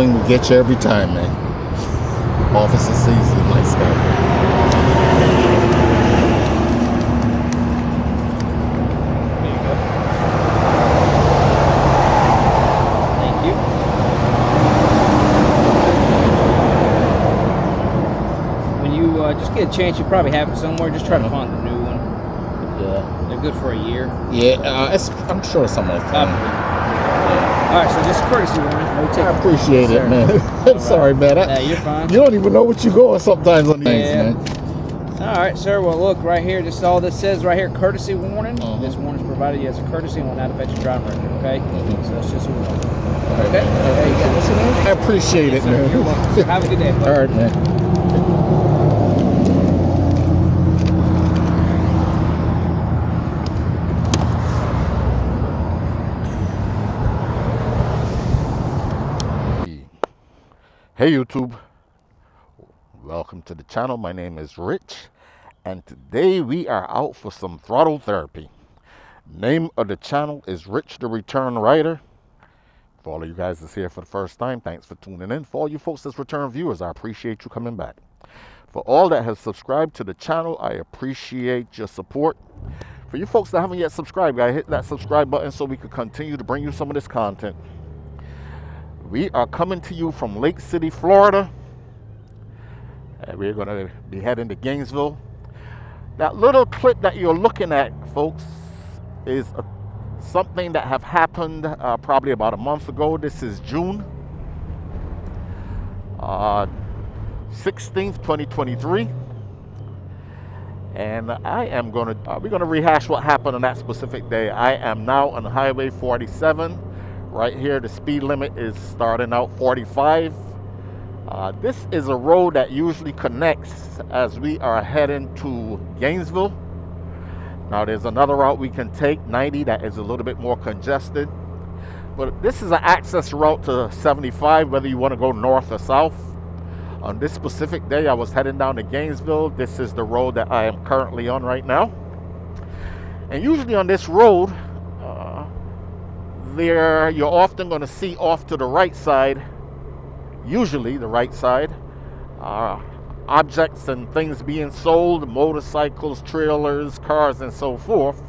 We get you every time, man. Officer sees you, nice guy. There you go. Thank you. When you just get a chance, you probably have it somewhere. Just try to find the new one. Yeah. They're good for a year. Yeah, I'm sure it's somewhere. All right, so just a courtesy warning. No ticket. I appreciate it, man. I'm sorry, man. You're fine. You don't even know what you're going sometimes on these things, man. All right, sir. Well, look right here. Just all this says right here, courtesy warning. This warning is provided you as a courtesy and will not affect your driving record. Okay. So it's just a warning. Okay. There you go. What's your name? I appreciate it, man. You're welcome. Have a good day. All right, man. Hey YouTube, welcome to the channel. My name is Rich, and today we are out for some throttle therapy. Name of the channel is Rich the Return Rider. For all of you guys that's here for the first time, thanks for tuning in. For all you folks that's return viewers, I appreciate you coming back. For all that have subscribed to the channel, I appreciate your support. For you folks that haven't yet subscribed, guys, hit that subscribe button so we can continue to bring you some of this content. We are coming to you from Lake City, Florida. And we're going to be heading to Gainesville. That little clip that you're looking at, folks, is something that have happened probably about a month ago. This is June 16th, 2023. And we're going to rehash what happened on that specific day. I am now on Highway 47. Right here, the speed limit is starting out 45. This is a road that usually connects as we are heading to Gainesville. Now, there's another route we can take, 90, that is a little bit more congested. But this is an access route to 75, whether you want to go north or south. On this specific day, I was heading down to Gainesville. This is the road that I am currently on right now. And usually on this road, you're often going to see off to the right side, usually the right side, objects and things being sold, motorcycles, trailers, cars, and so forth.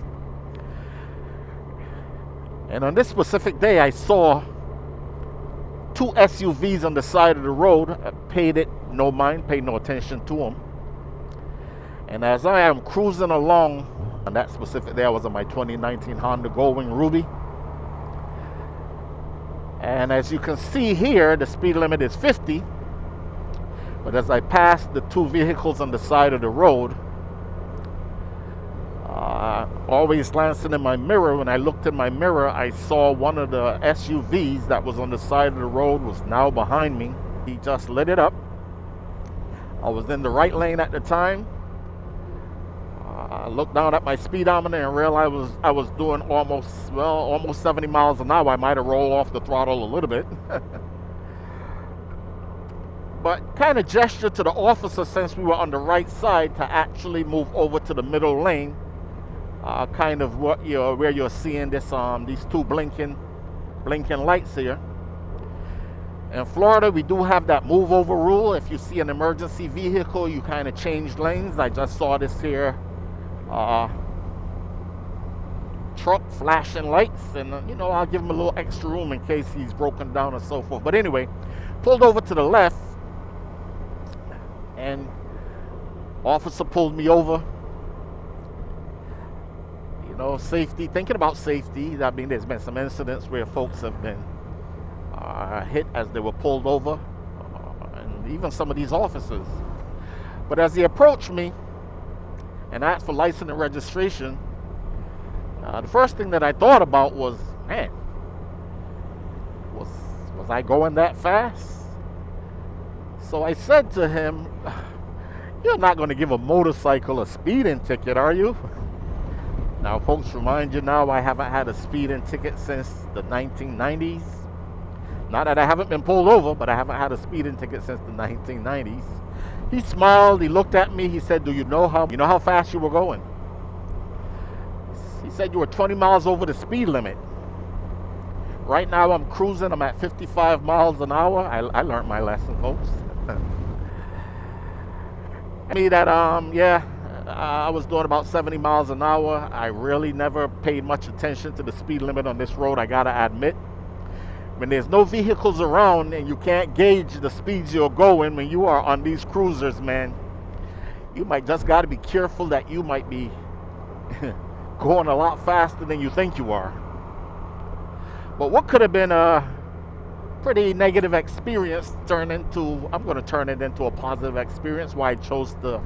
And on this specific day, I saw two SUVs on the side of the road. I paid no attention to them. And as I am cruising along, on that specific day, I was on my 2019 Honda Goldwing Ruby. And as you can see here, the speed limit is 50. But as I passed the two vehicles on the side of the road, always glancing in my mirror, when I looked in my mirror, I saw one of the SUVs that was on the side of the road was now behind me. He just lit it up. I was in the right lane at the time. I looked down at my speedometer and realized I was doing almost 70 miles an hour. I might have rolled off the throttle a little bit. But kind of gestured to the officer, since we were on the right side, to actually move over to the middle lane. Kind of where you're seeing this these two blinking lights here. In Florida, we do have that move over rule. If you see an emergency vehicle, you kind of change lanes. I just saw this here. Truck flashing lights, and I'll give him a little extra room in case he's broken down and so forth. But anyway, pulled over to the left, and officer pulled me over. Safety, thinking about safety. I mean, there's been some incidents where folks have been hit as they were pulled over, and even some of these officers. But as he approached me and asked for license and registration, the first thing that I thought about was, man, was I going that fast? So I said to him, "You're not going to give a motorcycle a speeding ticket, are you?" Now, folks, remind you now, I haven't had a speeding ticket since the 1990s. Not that I haven't been pulled over, but I haven't had a speeding ticket since the 1990s. He smiled, he looked at me, he said, "Do you know how fast you were going?" He said, "You were 20 miles over the speed limit." Right now I'm cruising. I'm at 55 miles an hour. I learned my lesson, folks. Me that yeah, I was doing about 70 miles an hour. I really never paid much attention to the speed limit on this road, I gotta admit. When there's no vehicles around and you can't gauge the speeds you're going when you are on these cruisers, man, you might just gotta be careful that you might be going a lot faster than you think you are. But what could have been a pretty negative experience I'm going to turn it into a positive experience, why I chose to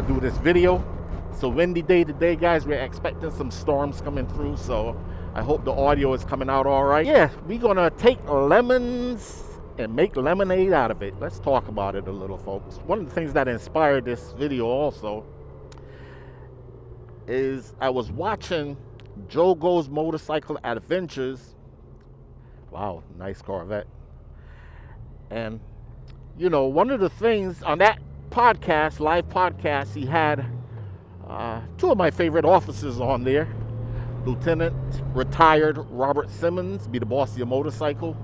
do this video. It's a windy day today, guys. We're expecting some storms coming through, so I hope the audio is coming out all right. Yeah, we're going to take lemons and make lemonade out of it. Let's talk about it a little, folks. One of the things that inspired this video also is I was watching Joe Goes Motorcycle Adventures. Wow, nice Corvette. And, you know, one of the things on that podcast, live podcast, he had two of my favorite officers on there. Lieutenant retired Robert Simmons, be the boss of your motorcycle.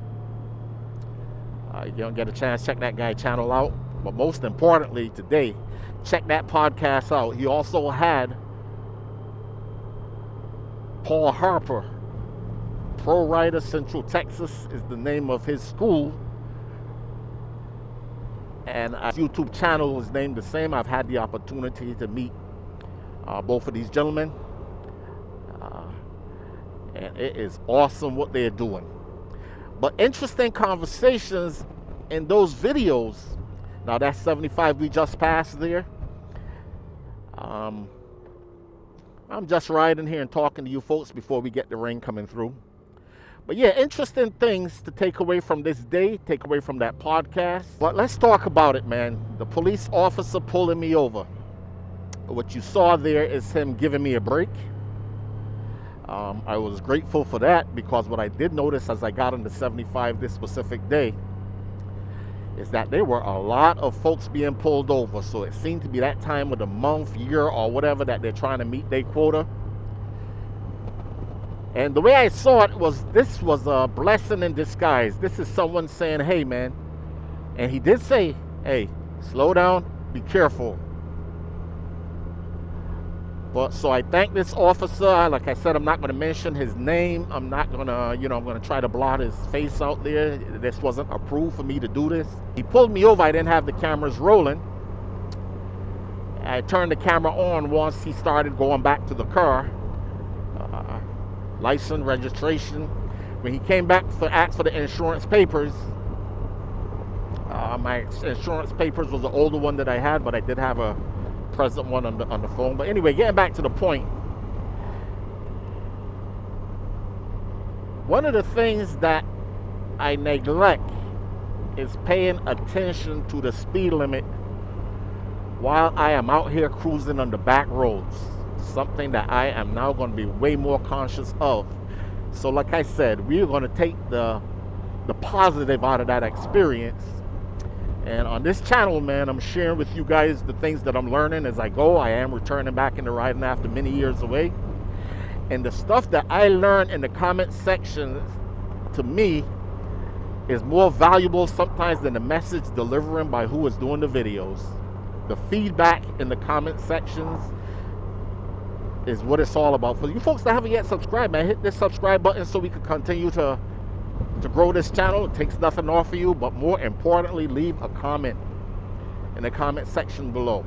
You don't get a chance, check that guy channel out. But most importantly today, check that podcast out. He also had Paul Harper, Pro Rider Central Texas is the name of his school, and his YouTube channel is named the same. I've had the opportunity to meet both of these gentlemen, and it is awesome what they're doing. But interesting conversations in those videos. Now that's 75 we just passed there. I'm just riding here and talking to you folks before we get the rain coming through. But yeah, interesting things to take away from this day, take away from that podcast. But let's talk about it, man. The police officer pulling me over. What you saw there is him giving me a break. I was grateful for that, because what I did notice as I got into 75 this specific day is that there were a lot of folks being pulled over. So it seemed to be that time of the month, year, or whatever that they're trying to meet their quota. And the way I saw it was, this was a blessing in disguise. This is someone saying, hey, man. And he did say, hey, slow down, be careful. But so I thank this officer. Like I said, I'm not going to mention his name. I'm not going to, I'm going to try to blot his face out there. This wasn't approved for me to do this. He pulled me over. I didn't have the cameras rolling. I turned the camera on once he started going back to the car. License, registration. When he came back to ask for the insurance papers, my insurance papers was the older one that I had, but I did have a present one on the phone. But anyway, getting back to the point, one of the things that I neglect is paying attention to the speed limit while I am out here cruising on the back roads. Something that I am now going to be way more conscious of. So like I said, we're going to take the positive out of that experience. And on this channel, man, I'm sharing with you guys the things that I'm learning as I go. I am returning back into riding after many years away. And the stuff that I learned in the comment sections, to me, is more valuable sometimes than the message delivering by who is doing the videos. The feedback in the comment sections is what it's all about. For you folks that haven't yet subscribed, man, hit this subscribe button so we can continue to grow this channel. It takes nothing off of you, but more importantly, leave a comment in the comment section below.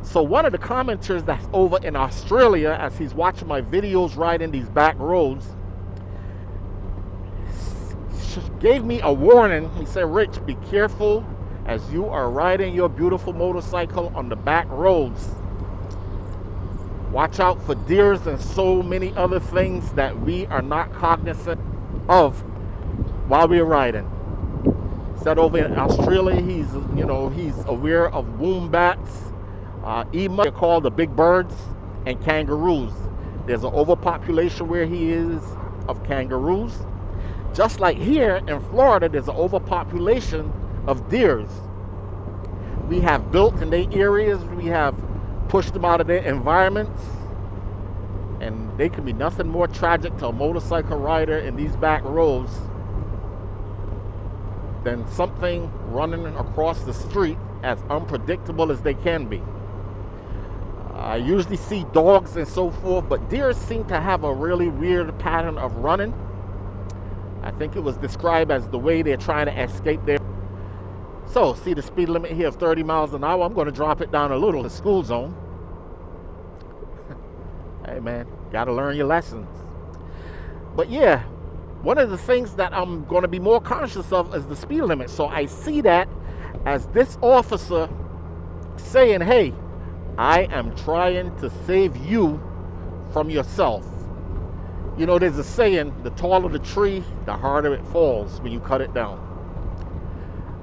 So one of the commenters that's over in Australia, as he's watching my videos riding these back roads, gave me a warning. He said, Rich, be careful as you are riding your beautiful motorcycle on the back roads. Watch out for deers and so many other things that we are not cognizant of while we're riding. Said over in Australia, he's aware of wombats, emu, they're called the big birds, and kangaroos. There's an overpopulation where he is of kangaroos. Just like here in Florida, there's an overpopulation of deers. We have built in their areas, we have pushed them out of their environments. And they can be nothing more tragic to a motorcycle rider in these back roads than something running across the street, as unpredictable as they can be. I usually see dogs and so forth, but deer seem to have a really weird pattern of running. I think it was described as the way they're trying to escape there. So, see the speed limit here of 30 miles an hour. I'm going to drop it down a little, the school zone. Hey man, gotta learn your lessons. But yeah, one of the things that I'm going to be more conscious of is the speed limit. So I see that as this officer saying, hey, I am trying to save you from yourself. You know, there's a saying, the taller the tree, the harder it falls when you cut it down.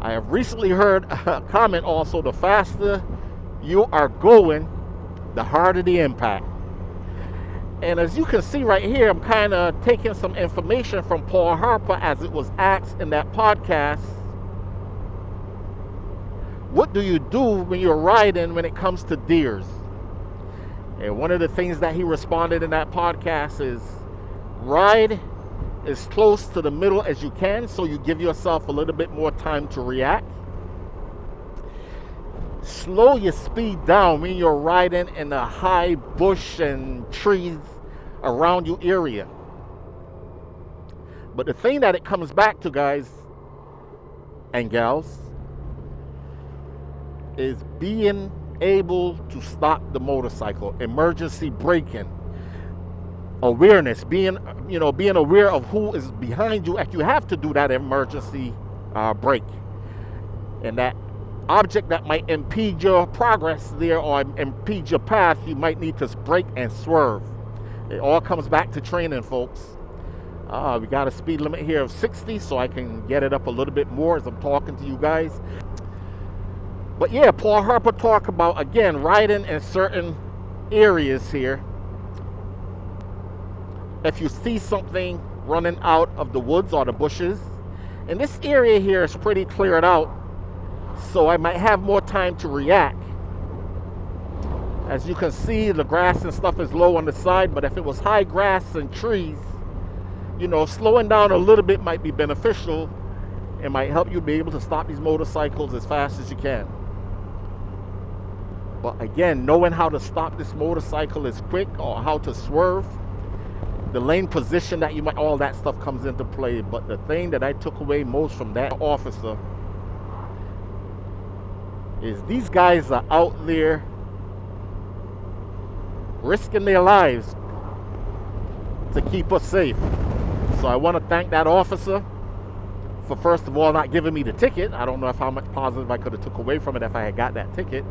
I have recently heard a comment also, the faster you are going, the harder the impact. And as you can see right here, I'm kind of taking some information from Paul Harper as it was asked in that podcast. What do you do when you're riding when it comes to deers? And one of the things that he responded in that podcast is ride as close to the middle as you can so you give yourself a little bit more time to react. Slow your speed down when you're riding in a high bush and trees around you area. But the thing that it comes back to, guys and gals, is being able to stop the motorcycle, emergency braking, awareness, being aware of who is behind you. You have to do that emergency brake, and that object that might impede your progress there or impede your path, you might need to brake and swerve. It all comes back to training, folks. We got a speed limit here of 60, so I can get it up a little bit more as I'm talking to you guys. But yeah, Paul Harper talked about, again, riding in certain areas here. If you see something running out of the woods or the bushes, and this area here is pretty cleared out, so I might have more time to react. As you can see, the grass and stuff is low on the side, but if it was high grass and trees, slowing down a little bit might be beneficial. It might help you be able to stop these motorcycles as fast as you can. But again, knowing how to stop this motorcycle is quick, or how to swerve, the lane position that you might, all that stuff comes into play. But the thing that I took away most from that officer is these guys are out there risking their lives to keep us safe. So I want to thank that officer for, first of all, not giving me the ticket. I don't know how much positive I could have took away from it if I had got that ticket.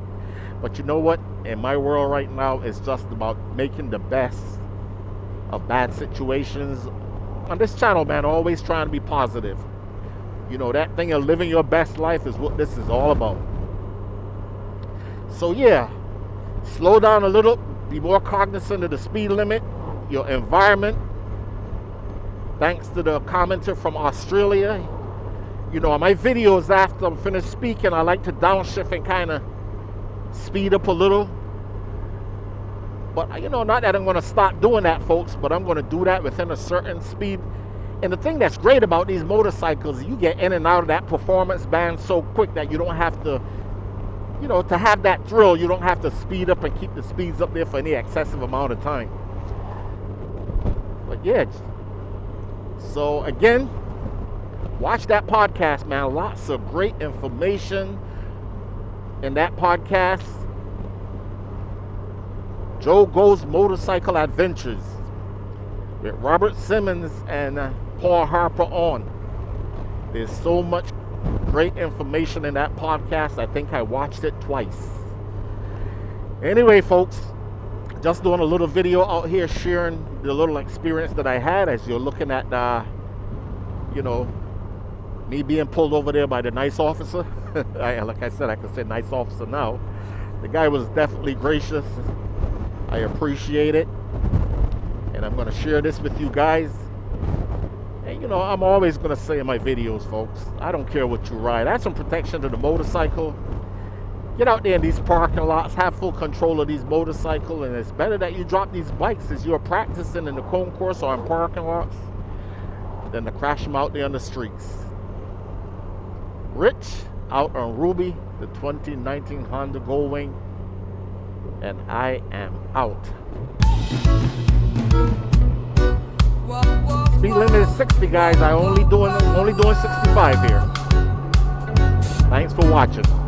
But you know what? In my world right now, it's just about making the best of bad situations. On this channel, man, always trying to be positive. That thing of living your best life is what this is all about. So yeah, slow down a little, be more cognizant of the speed limit, your environment. Thanks to the commenter from Australia. On my videos after I'm finished speaking, I like to downshift and kind of speed up a little. But not that I'm going to stop doing that, folks, but I'm going to do that within a certain speed. And the thing that's great about these motorcycles, you get in and out of that performance band so quick that you don't have to, to have that thrill, you don't have to speed up and keep the speeds up there for any excessive amount of time. But yeah, so again, watch that podcast, man. Lots of great information in that podcast. Joe Goes Motorcycle Adventures with Robert Simmons and Paul Harper on. There's so much great information in that podcast. I think I watched it twice. Anyway, folks, just doing a little video out here sharing the little experience that I had as you're looking at, me being pulled over there by the nice officer. Like I said, I can say nice officer now. The guy was definitely gracious. I appreciate it. And I'm going to share this with you guys. And I'm always going to say in my videos, folks, I don't care what you ride. Add some protection to the motorcycle. Get out there in these parking lots, have full control of these motorcycles, and it's better that you drop these bikes as you're practicing in the concourse or in parking lots than to crash them out there on the streets. Rich out on Ruby, the 2019 Honda Goldwing, and I am out. Speed limit is 60, guys. I'm only doing 65 here. Thanks for watching.